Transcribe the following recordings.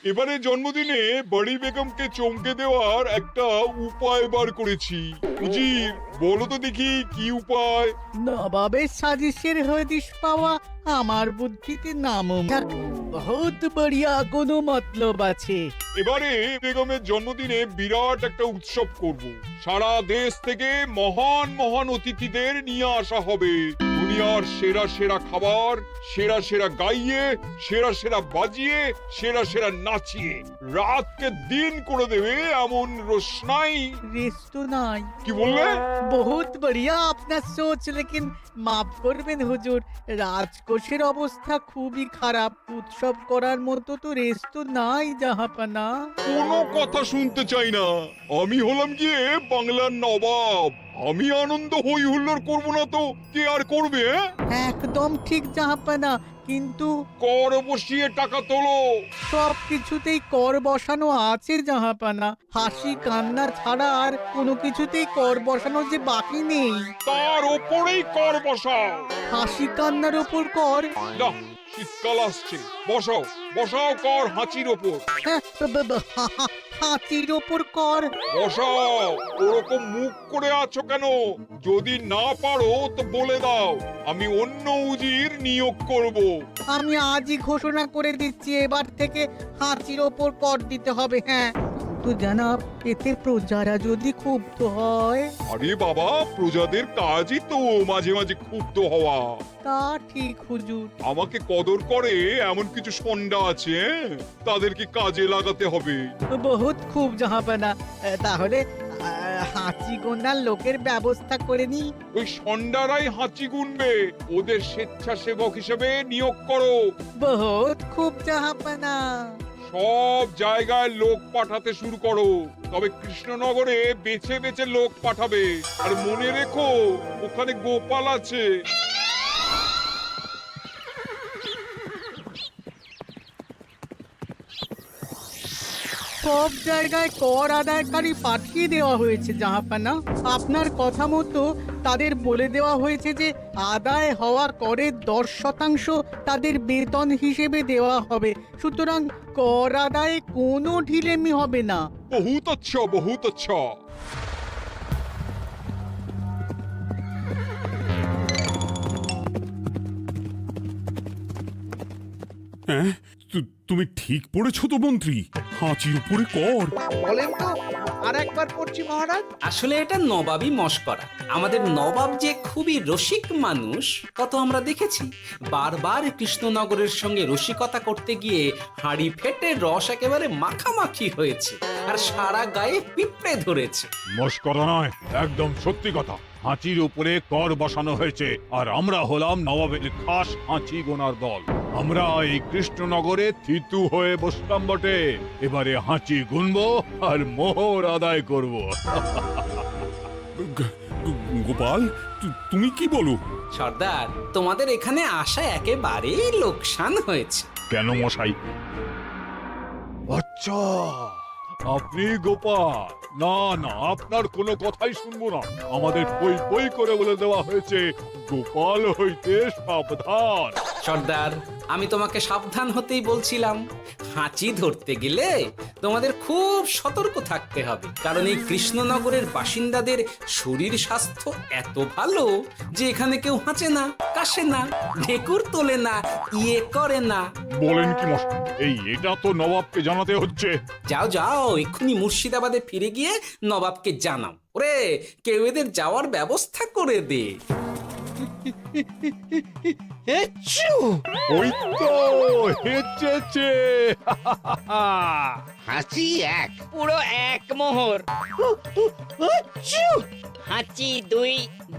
এবারে জন্মদিনে বড়ি বেগমকে চমকে দেওয়ার একটা উপায় বার করেছি। উজির, বলো তো দেখি কি উপায়? নবাবের সাজিশের হদিশ পাওয়া আমার বুদ্ধিতে নামুমকিন। বহুত বড়িয়া কোনো মতলব আছে। এবারে বেগমের জন্মদিনে বিরাট একটা উৎসব করব। সারা দেশ থেকে মহান মহান অতিথিদের নিয়ে আসা হবে। দুনিয়ার সেরা সেরা খাবার, সেরা সেরা গাইয়ে, সেরা সেরা বাজিয়ে, সেরা সেরা নাচিয়ে রাতকে দিন করে দেবে এমন রোশনাই। রেস্ট নাই। কি বললে? বহুত বড়িয়া আপনার সোচ, লেকিন মাফ করবেন হুজুর, রাজকোষের অবস্থা খুবই খারাপ। উৎসব করার মতো তো রেস্ট নাই জাহাপানা। কোনো কথা শুনতে চাই না। আমি হলাম গিয়ে বাংলার নবাব। আমি আনন্দ হই হুল্লোড় করবো না তো কে আর করবে? একদম ঠিক জাহাপানা, কিন্তু কর বসিয়ে টাকা তোলো। সব কিছুতেই কর বসানো আছে জাহাপানা। হাসি কান্না ছাড়া আর কোনো কিছুতেই কর বসানো যে বাকি নেই। তার ওপরেই কর বসাও। হাসি কান্নার ওপর কর? না, শীতকাল আসছে, বসাও বসাও কর হাঁচির ওপর। হ্যাঁ, হাতির ওপর কর? বসাও। ওরকম মুখ করে আছো কেন? যদি না পারো তো বলে দাও, আমি অন্য উজির নিয়োগ করব। আমি আজই ঘোষণা করে দিচ্ছি, এবার থেকে হাতির ওপর কর দিতে হবে। হ্যাঁ, তো জানাব, এতে প্রজারা যদি ক্ষুব্ধ হয়? আরে বাবা, প্রজাদের কাজই তো মাঝে মাঝে ক্ষুব্ধ হওয়া। তা ঠিক হুজুর। আমাকে কদর করে এমন কিছু সন্ডা আছে, তাদেরকে কাজে লাগাতে হবে। বহুত খুব জাহাপানা। তাহলে হাঁচি গোনার লোকের ব্যবস্থা করে নি। ওই সন্ডারাই হাঁচি গুনবে। ওদের স্বেচ্ছাসেবক হিসেবে নিয়োগ করো। বহুত খুব জাহাপানা। সব জায়গায় লোক পাঠাতে শুরু করো। তবে কৃষ্ণনগরে বেছে বেছে লোক পাঠাবে। আর মনে রেখো, ওখানে গোপাল আছে। সব জায়গায় কর আদায়কারী পাঠিয়ে দেওয়া হয়েছে জাহাপানা। আপনার কথা মতো তাদের বলে দেওয়া হয়েছে যে আদায় হওয়া করের 10% তাদের বেতন হিসেবে দেওয়া হবে। সুতরাং কর আদায়ে কোনো ঢিলেমি হবে না। বহুত আচ্ছা, বহুত আচ্ছা। হ্যাঁ, তুমি ঠিক পড়েছো তো মন্ত্রী? হাঁচির উপরে কর। বলেন তো, আর একবার পড়ছি মহারাজ। আসলে এটা নবাবই মশকরা। আমাদের নবাব যে খুবই রসিক মানুষ তা তো আমরা দেখেছি। বারবার কৃষ্ণনগরের সঙ্গে রসিকতা করতে গিয়ে হাঁড়ি ফেটে রস একেবারে মাখামাখি হয়েছে, আর সারা গায়ে পিঁপড়ে ধরেছে। মস্করা নয়, একদম সত্যি কথা। হাঁচির উপরে কর বসানো হয়েছে, আর আমরা হলাম নবাবের খাস হাঁচি গোনার দল। আমরা এই কৃষ্ণনগরে থিতু হয়ে বসলাম বটে। এবারে হাঁচি গুনবো আর মোহর আদায় করব। গোপাল, তুমি কি বলো? সর্দার, তোমাদের এখানে আসা একেবারেই লোকসান হয়েছে। কেন মশাই? আচ্ছা, আপনি গোপাল? না না, আপনার কোনো কথাই শুনবো না। আমাদের বই বই করে বলে দেওয়া হয়েছে, গোপাল হইতে সাবধান। সর্দার, আমি তোমাকে সাবধান হতেই বলছিলাম। হাঁচি ধরতে গেলে তোমাদের খুব সতর্ক থাকতে হবে, কারণ এই কৃষ্ণনগরের বাসিন্দাদের শরীর স্বাস্থ্য এত ভালো যে এখানে কেউ হাঁচে না, কাশে না, ঢেকুর তোলে না, ইয়ে করে না। বলেন কি মশাই? এটা তো নবাবকে জানাতে হচ্ছে। যাও যাও, এক্ষুনি মুর্শিদাবাদে ফিরে গিয়ে নবাবকে জানাও। ওরে, কেউ এদের যাওয়ার ব্যবস্থা করে দে। ওই তো হেঁচেছে। হাঁচি এক। পুরো এক মোহর। হাঁচি দুই,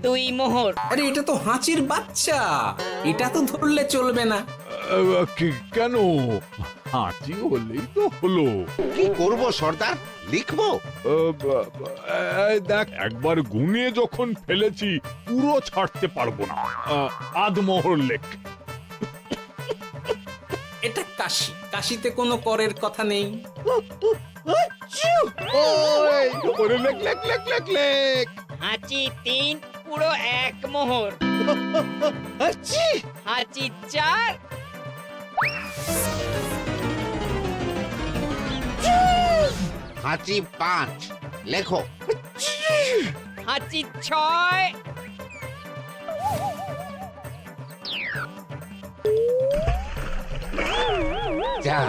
দুই মোহর। আরে, এটা তো হাঁচির বাচ্চা, এটা তো ধরলে চলবে না। কেন? হাঁচি হলেই তো হলো। কি করব সর্দার? লিখবো? দেখ, একবার গুনে যখন ফেলেছি পুরো ছাড়তে পারবো না। আধমোহর লেখ। এটা কাশি, কাশিতে কোনো করের কথা নেই। ওরে লেখ লেখ লেখ লেখ লেখ। হাঁচি তিন, পুরো এক মোহর। হাঁচি চার, হাঁচি 5, লেখো। হাঁচি 6, যা।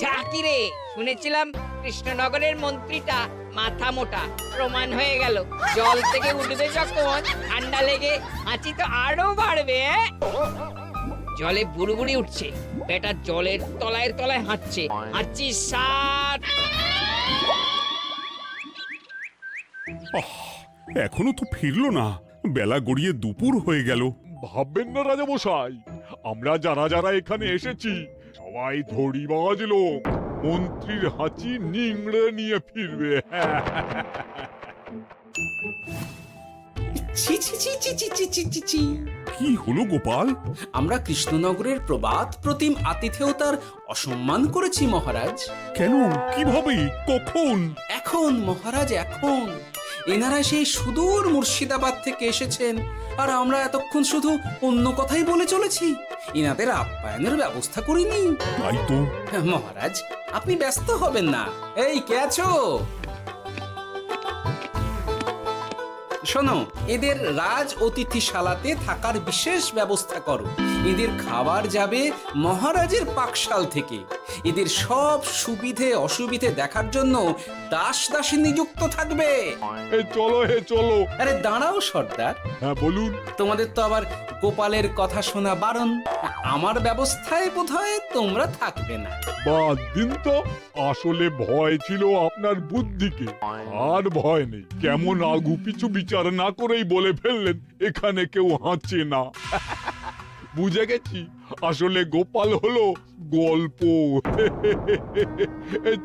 যা কি রে, শুনেছিলাম কৃষ্ণনগরের মন্ত্রীটা মাথা মোটা, প্রমাণ হয়ে গেল। জল থেকে উঠবে যখন ঠান্ডা লেগে হাঁচি তো আরো বাড়বে। জলে বুড়ুবুড়ি উঠছে, বেটা জলের তলায় তলায় হাঁটছে। হাঁচি 7। এখনো তো ফিরলো না, বেলা গড়িয়ে দুপুর হয়ে গেল। ভাববেন না রাজামশাই, আমরা যারা যারা এখানে এসেছি সবাই ধড়িবাজ লোক। মন্ত্রীর হাঁচি নিংড়ে নিয়ে ফিরবে। ছি ছি ছি ছি ছি ছি ছি ছি ছি। কি হলো গোপাল? আমরা কৃষ্ণনগরের প্রবাদ প্রতিম আতিথেয়তার অসম্মান করেছি মহারাজ। কেন? কিভাবে? কখন? এখন মহারাজ, এখন এনারা সেই সুদূর মুর্শিদাবাদ থেকে এসেছেন, আর আমরা এতক্ষণ শুধু অন্য কথাই বলে চলেছি, এনাদের আপ্যায়নের ব্যবস্থা করিনি। তাই তো। মহারাজ, আপনি ব্যস্ত হবেন না। এই কে আছো? শোনো, এদের রাজ অতিথিশালাতে থাকার বিশেষ ব্যবস্থা করো। এদের খাবার যাবে মহারাজের পাকশাল থেকে। এদের সব সুবিধে অসুবিধে দেখার জন্য দাস দাসী নিযুক্ত থাকবে। চলো চলো। আরে দাঁড়াও সর্দার, হ্যাঁ বলুন। তোমাদের তো আবার গোপালের কথা শোনা বারণ। আমার ব্যবস্থায় বোধহয় তোমরা থাকবে না। বাদ দিন তো, আসলে ভয় ছিল আপনার বুদ্ধিকে, আর ভয় নেই। কেমন আগু পিছু বিচার না করেই বলে ফেললেন এখানে কেউ হাঁচে না। বুঝে গেছি, আসলে গোপাল হলো গল্প।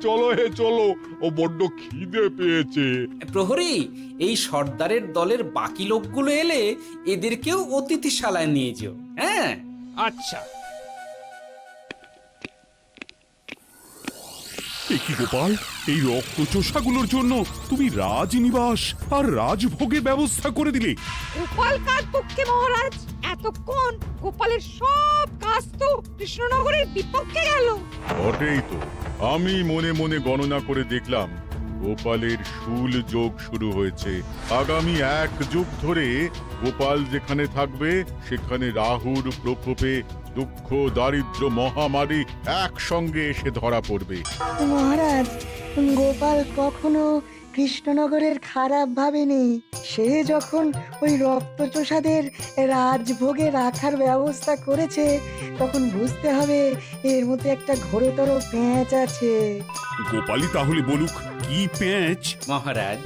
চলো চলো, ও বড্ড খিদে পেয়েছে। প্রহরী, এই সর্দারের দলের বাকি লোকগুলো এলে এদেরকেও অতিথিশালায় নিয়ে যেও। হ্যাঁ, আচ্ছা। এ কি গোপাল, এই রক্তচোষাগুলোর জন্য তুমি রাজনিবাস আর রাজভোগের ব্যবস্থা করে দিলে? গোপাল কার পক্ষে মহারাজ? এতক্ষণ গোপালের সব কাজ তো কৃষ্ণনগরের বিপক্ষে গেল। বটেই তো, আমি মনে মনে গণনা করে দেখলাম গোপালের শুল যোগ শুরু হয়েছে। আগামী 1 যুগ ধরে গোপাল যেখানে থাকবে সেখানে রাহুর প্রকোপে দুঃখ দারিদ্র মহামারী একসঙ্গে এসে ধরা পড়বে। মহারাজ, গোপাল কখনো কৃষ্ণনগরের খারাপ ভাবেনি। সে যখন ওই রক্তচোষাদের রাজভোগে রাখার ব্যবস্থা করেছে, তখন বুঝতে হবে এর মধ্যে একটা ঘোরতর পেঁচ আছে। গোপালই তাহলে বলুক কি পেঁচ। মহারাজ,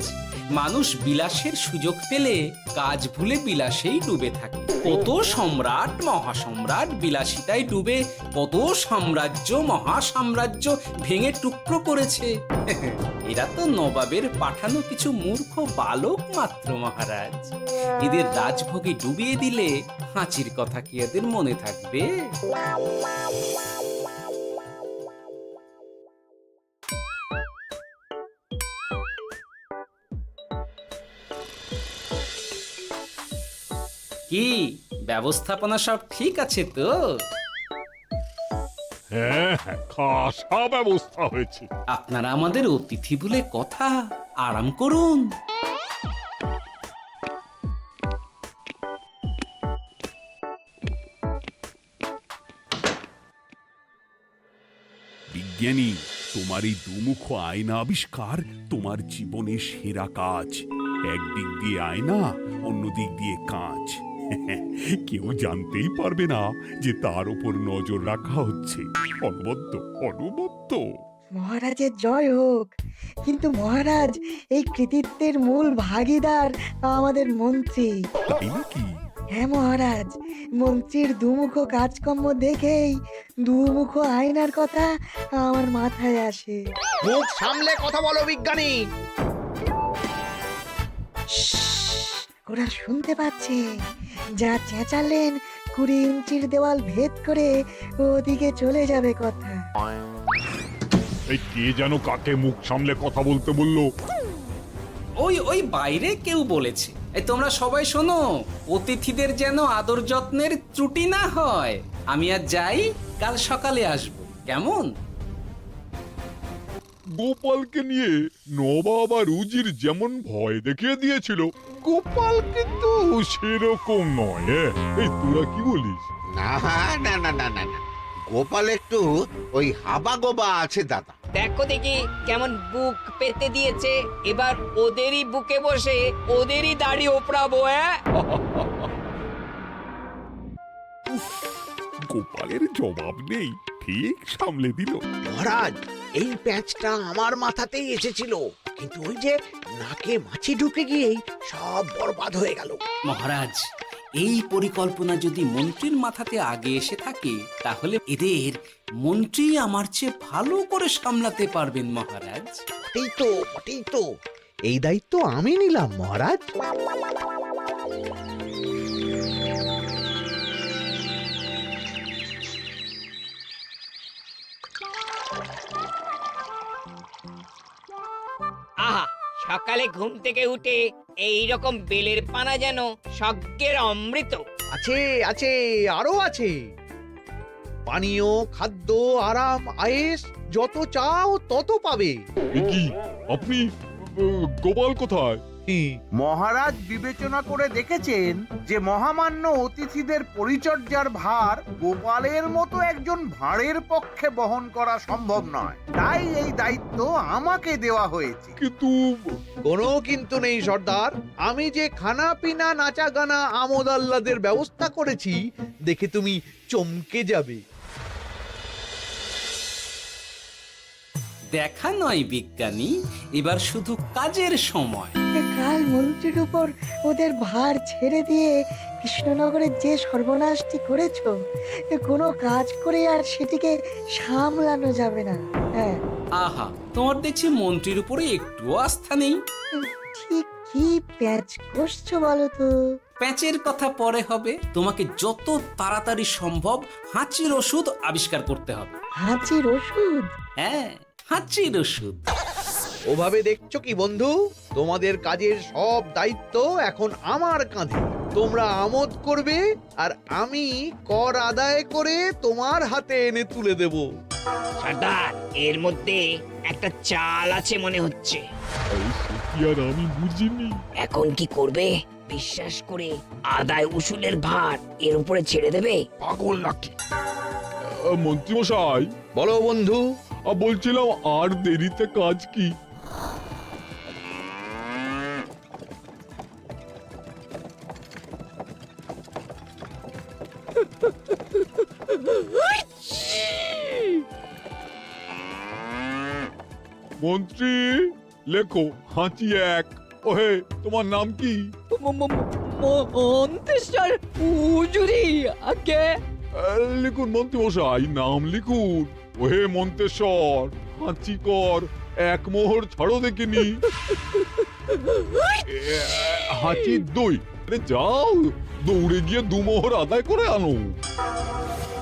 মানুষ বিলাসের সুযোগ পেলে কাজ ভুলে বিলাসেই ডুবে থাকে। কত সম্রাট মহাসম্রাট বিলাসিতায় ডুবে কত সাম্রাজ্য মহাসাম্রাজ্য ভেঙে টুকরো করেছে। এরা তো নবাবের পাঠানো কিছু মূর্খ বালক মাত্র মহারাজ। এদের রাজভোগে ডুবিয়ে দিলে হাঁচির কথা কি এদের মনে থাকবে? কি ব্যবস্থাপনা সব ঠিক আছে তো? হ্যাঁ, খাসা ব্যবস্থা হয়েছে। আপনারা আমাদের অতিথি বলে কথা, আরাম করুন। বিজ্ঞানী, তোমার এই দুমুখ আয়না আবিষ্কার তোমার জীবনের সেরা কাজ। একদিক দিয়ে আয়না, অন্য দিক দিয়ে কাঁচ। কেউ জানতেই পারবে না যে তার উপর নজর রাখা হচ্ছে। অনবদ্য অনবদ্য। মহারাজের জয় হোক। কিন্তু মহারাজ, এই কৃতিত্বের মূল ভাগীদার আমাদের মন্ত্রী। তাই নাকি? হ্যাঁ মহারাজ, মন্ত্রীর দুমুখ কাজকর্ম দেখেই দুমুখ আয়নার কথা আমার মাথায় আসে। মুখ সামলে কথা বলো বিজ্ঞানী। ওরা শুনতে পাচ্ছে। যা চেঁচালেন 20 ইঞ্চির দেওয়াল ভেদ করে ওদিকে চলে যাবে কথা। এই কে যেন কাকে মুখ সামলে কথা বলতে বললো? ওই বাইরে কেউ বলেছে। এই তোমরা সবাই শোনো, অতিথিদের যেন আদর যত্নের ত্রুটি না হয়। আমি আর যাই, কাল সকালে আসবো, কেমন? গোপালকে নিয়ে নবাব আর উজির যেমন ভয় দেখিয়ে দিয়েছিল, গোপাল কিন্তু সেরকম নয়। এই তোরা কি বলিস? না না না না না না, গোপাল একটু ওই হাবা গোবা আছে দাদা। দেখো দেখি কেমন বুক পেতে দিয়েছে, এবার ওদেরই বুকে বসে ওদেরই দাড়ি ওপরাবো। গোপালের জবাব নেই, ঠিক সামলে দিল। মহারাজ, এই প্যাঁচটা আমার মাথাতেই এসেছিল, কিন্তু ওই যে নাকে মাছি ঢুকে গিয়েই সব বরবাদ হয়ে গেল। মহারাজ, এই পরিকল্পনা যদি মন্ত্রীর মাথাতে আগে এসে থাকে, তাহলে এদের মন্ত্রী আমার চেয়ে ভালো করে সামলাতে পারবেন মহারাজ। বটেই তো, এই দায়িত্ব আমি নিলাম মহারাজ। আহা, সকালে ঘুম থেকে উঠে এই রকম বেলের পানা যেন স্বর্গের অমৃত। আছে আছে, আরো আছে। পানীয়, খাদ্য, আরাম, আয়েশ, যত চাও তত পাবে। এ কি, আপনি গোপাল কোথায়? মহারাজ বিবেচনা করে দেখেছেন যে মহামান্য অতিথিদের পরিচর্যার ভার গোপালের মতো একজন ভাঁড়ের পক্ষে বহন করা সম্ভব নয়, তাই এই দায়িত্ব আমাকে দেওয়া হয়েছে। কিন্তু কোনো কিন্তু নেই সর্দার, আমি যে খানা পিনা নাচা গানা আমোদ আহ্লাদের ব্যবস্থা করেছি দেখে তুমি চমকে যাবে। দেখা নয় বিজ্ঞানী, এবার শুধু কাজের সময়। কাল মন্ত্রীর উপর ওদের ভার ছেড়ে দিয়ে কৃষ্ণনগরের যে সর্বনাশটি করেছো, কোনো কাজ করে আর সেটিকে সামলানো যাবে না। হ্যাঁ, আহা, তোমার দেখছি মন্ত্রীর উপরে একটুও আস্থা নেই। ঠিক কি প্যাচ করছো বলো তো? প্যাচের কথা পরে হবে, তোমাকে যত তাড়াতাড়ি সম্ভব হাঁচির ওষুধ আবিষ্কার করতে হবে। হাঁচির ওষুধ? হ্যাঁ, হাঁচির ওষুধ। ওভাবে দেখছো কি বন্ধু, তোমাদের কাজের সব দায়িত্ব এখন আমার কাঁধে। তোমরা আমোদ করবে আর আমি কর আদায় করে তোমার হাতে এনে তুলে দেব। সর্দার, এর মধ্যে একটা চাল আছে মনে হচ্ছে। কি আর আমি বুঝিনি। এখন কি করবে? বিশ্বাস করে আদায় উসুলের ভার এর উপরে ছেড়ে দেবে? পাগল নাকি? মন্ত্রী মশাই, বলো বন্ধু। বলছিলাম আর দেরিতে কাজ কি? মন্ত্রী, লেখো হাঁচি এক। ওহে, তোমার নাম কি? মন্ত্রেশ্বর হুজুরি আগে। লিখুন মন্ত্রী মশাই, নাম লিখুন। ওহে মন্তেশ্বর, হাঁচি কর, এক মোহর ছাড়ো দেখিনি। হাঁচি দুই। আরে যাও, দৌড়ে গিয়ে দু মোহর আদায় করে আনো।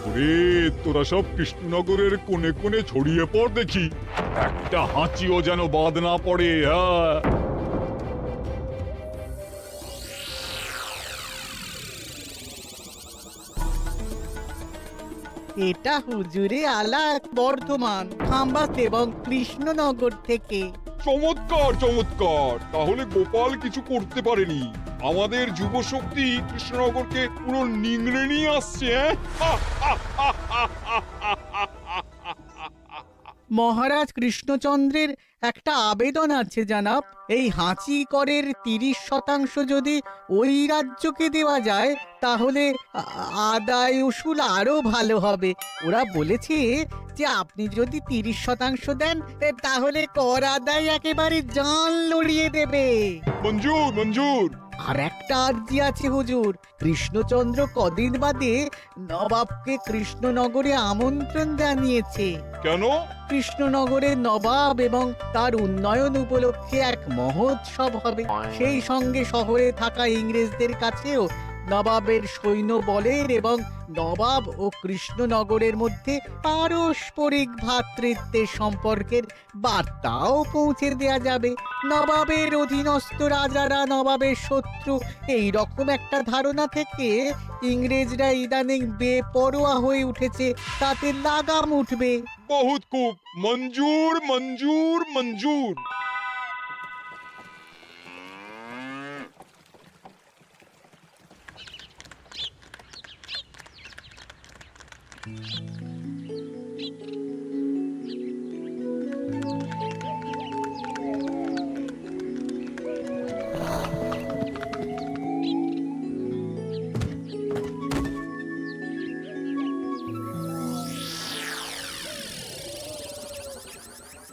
ওরে, তোরা সব কৃষ্ণনগরের কোণে কোণে ছড়িয়ে পড় দেখি, একটা হাঁচিও যেন বাদ না পড়ে। হ্যাঁ, এটা হুজুরে আলাক বর্ধমান, খাম্বাস এবং কৃষ্ণনগর থেকে। চমৎকার চমৎকার। তাহলে গোপাল কিছু করতে পারেনি, আমাদের যুব শক্তি কৃষ্ণনগরকে পুরো নিংড়ে নিয়ে আসছে। মহারাজ কৃষ্ণচন্দ্রের একটা আবেদন আছে জানাব। এই হাঁচি করের 30% যদি ওই রাজ্যকে দেওয়া যায়, তাহলে আদায় উসুল আরো ভালো হবে। ওরা বলেছে যে আপনি যদি 30% দেন, তাহলে কর আদায় একেবারে জান লড়িয়ে দেবে। মঞ্জুর মঞ্জুর। আর একটা আর্জি আছে হুজুর, কৃষ্ণচন্দ্র কদিন বাদে নবাবকে কৃষ্ণনগরে আমন্ত্রণ জানিয়েছে। কেন? কৃষ্ণনগরের নবাব এবং তার উন্নয়ন উপলক্ষে এক মহোৎসব হবে। সেই সঙ্গে শহরে থাকা ইংরেজদের কাছেও নবাবের সৈন্য বলের এবং নবাব ও কৃষ্ণনগরের মধ্যে পারস্পরিক ভ্রাতৃত্বের সম্পর্কের বার্তাও পৌঁছে দেয়া যাবে। নবাবের অধীনস্থ রাজারা নবাবের শত্রু, এই রকম একটা ধারণা থেকে ইংরেজরা ইদানিং বেপরোয়া হয়ে উঠেছে, তাতে লাগাম উঠবে। বহুত খুব, মঞ্জুর মঞ্জুর মঞ্জুর।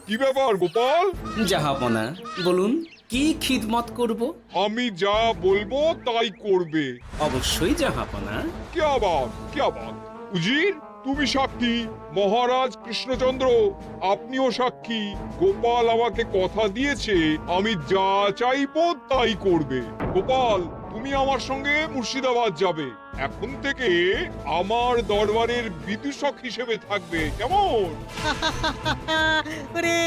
কি ব্যাপার গোপাল? জাহাপনা বলুন, কি খিদমত করব? আমি যা বলবো তাই করবে। অবশ্যই জাহাপনা। क्या बात উজির, তুমি সাক্ষী, মহারাজ কৃষ্ণচন্দ্র আপনিও সাক্ষী। গোপাল আমাকে কথা দিয়েছে আমি যা চাইবো তাই করবে। গোপাল, তুমি আমার সঙ্গে মুর্শিদাবাদ যাবে। এখন থেকে আমার দরবারের বিদূষক হিসেবে থাকবে, কেমন? ওরে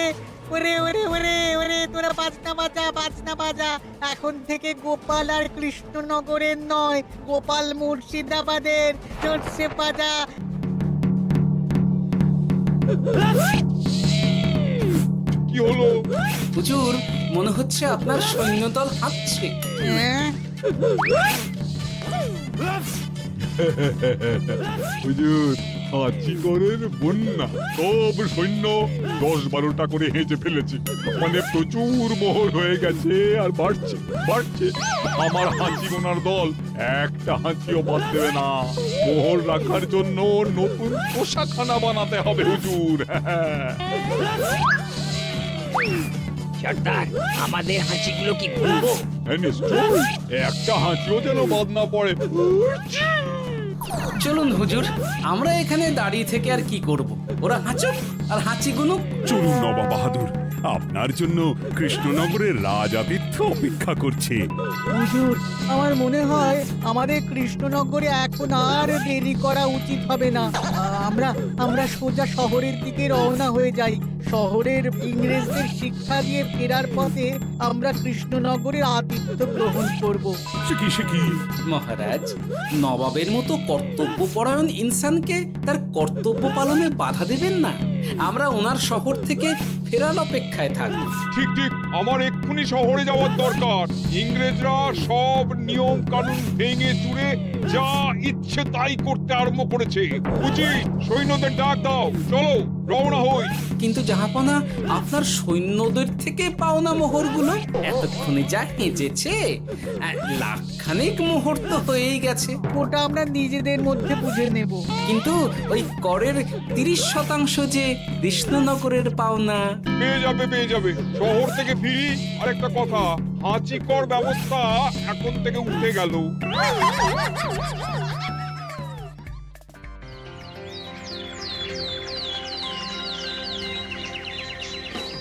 ওরে ওরে ওরে ওরে, তোরা বাজনা বাজা। এখন থেকে গোপাল আর কৃষ্ণনগরের নয়, গোপাল মুর্শিদাবাদের। চড়ছে বাজা। কি হলো? হুজুর, মনে হচ্ছে আপনার সৈন্যদল হাঁটছে। হ্যাঁ? হুজুর, হাঁচিকরের বন্যা, সব সৈন্য 10-12টা করে হেঁচে ফেলেছে। মানে প্রচুর মোহর হয়ে গেছে আর বাড়ছে বাড়ছে। আমার হাঁচি গোনার দল একটা হাঁচিও বাদ দেবে না। মোহর রাখার জন্য নতুন পোশাকখানা বানাতে হবে হুজুর। সর্দার, আমাদের হাঁচিগুলো কি খুলবো? হ্যাঁ, নিশ্চয়ই। একটা হাঁচিও যেন বাদ না পড়ে। চলুন হুজুর, আমরা এখানে দাঁড়িয়ে থেকে আর কি করব? ওরা হাঁচুক আর হাঁচি গুনুক। চলুন নবাব বাহাদুর, আপনার জন্য কৃষ্ণনগরের রাজাতীর্থ অপেক্ষা করছে। হুজুর, আমার মনে হয় আমাদের কৃষ্ণনগরে এখন আর দেরি করা উচিত হবে না। আমরা সোজা শহরের দিকে রওনা হয়ে যাই। শহরের ইংরেজদের শিক্ষা দিয়ে ফেরার পথে আমরা কৃষ্ণনগরের আতিথ্য গ্রহণ করব। সে কি? মহারাজ, নবাবের মতো কর্তব্যপরায়ণ ইনসানকে তার কর্তব্য পালনে বাধা দেবেন না। আমরা ওনার শহর থেকে ফেরার অপেক্ষায় থাকব। ঠিক আমার এক্ষুনি শহরে যাওয়ার দরকার। ইংরেজরা সব নিয়ম কানুন ভেঙে চুরে যা ইচ্ছে তাই করতে আরম্ভ করেছে। উচিত সৈন্যদের ডাক দাও, চলো রওনা হই। কিন্তু জাহাপনা, আপনার সৈন্যদের থেকে পাওনা মোহরগুলো এতক্ষণে যা হেঁচেছে, লাখখানেক মোহর তো হয়েই গেছে। ওটা আমরা নিজেদের মধ্যে বুঝে নেব। কিন্তু ওই করের 30% যে কৃষ্ণনগরের পাওনা। পেয়ে যাবে। শহর থেকে ফিরি আর একটা কথা, হাঁচি কর ব্যবস্থা এখন থেকে উঠে গেল।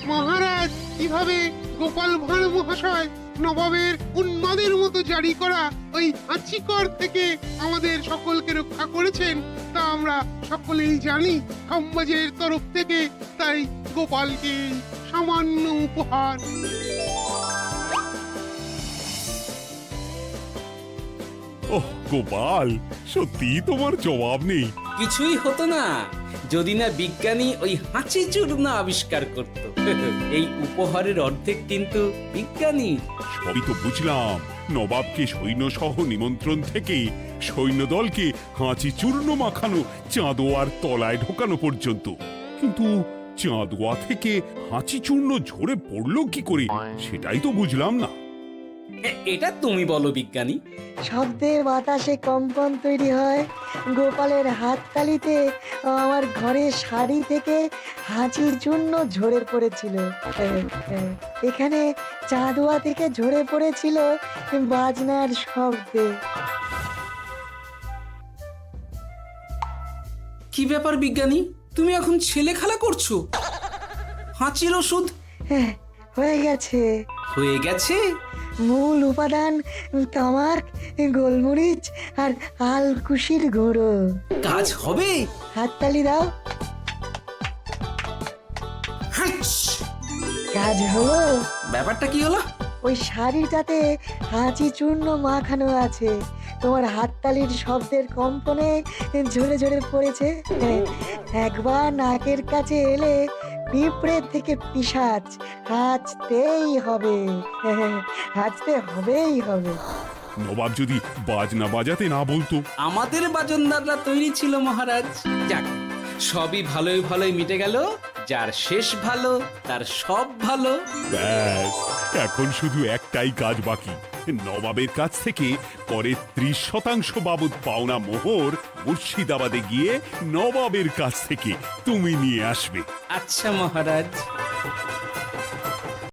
মহারাজ, কিভাবে গোপাল ভাঁড় মহাশয় নবাবের উন্মাদের মতো জারি করা ওই হাঁচিকর থেকে আমাদের সকলকে রক্ষা করেছেন তা আমরা সকলেই জানি। খাম্বাজের তরফ থেকে তাই গোপালকে সামান্য উপহার। ওহ গোপাল, সত্যি তোমার জবাব নেই। কিছুই হতো না যদি না বিজ্ঞানী ওই হাঁচি চূর্ণ আবিষ্কার করত। এই উপহারের অর্ধেক কিন্তু বিজ্ঞানী। সবই তো বুঝলাম, নবাবকে সৈন্য সহ নিমন্ত্রণ থেকে সৈন্যদলকে হাঁচি চূর্ণ মাখানো চাঁদোয়ার তলায় ঢোকানো পর্যন্ত। কিন্তু চাঁদোয়া থেকে হাঁচি চূর্ণ ঝরে পড়লো কি করে, সেটাই তো বুঝলাম না। এটা তুমি বলো বিজ্ঞানী। শব্দের বাতাসে কম্পন তৈরি হয়। গোপালের হাততালিতে আমার ঘরের শাড়ি থেকে হাঁচির জন্য ঝরে পড়েছিল। এখানে চাঁদোয়া থেকে ঝরে পড়েছিল বাজনার শব্দে। কি ব্যাপার বিজ্ঞানী, তুমি এখন ছেলে খেলা করছো? হাঁচির ওষুধ হয়ে গেছে। হয়ে গেছে? মূল উপাদান তামাক, গোলমরিচ আর আলকুশির গুঁড়ো। কাজ হবে? হাততালি দাও। হাঁচ! কাজ হলো। ব্যাপারটা কি হলো? ওই শাড়িটাতে হাঁচি চূর্ণ মাখানো আছে, তোমার হাততালির শব্দের কম্পনে ঝরে ঝরে পড়েছে। একবার নাকের কাছে এলে পিঁপড়ের থেকে পিশাচ, হাঁচতেই হবে, হাঁচতে হবেই হবে। নবাব যদি বাজনা বাজাতে না বলতো। আমাদের বাজনদাররা তৈরি ছিল মহারাজ। যাক, সবই ভালোই ভালোই মিটে গেল। যার শেষ ভালো তার সব ভালো। ব্যাস, এখন শুধু একটাই কাজ বাকি। নবাবের কাছ থেকে পরে 30% বাবদ পাওনা মোহর মুর্শিদাবাদে গিয়ে নবাবের কাছ থেকে তুমি নিয়ে আসবে। আচ্ছা মহারাজ।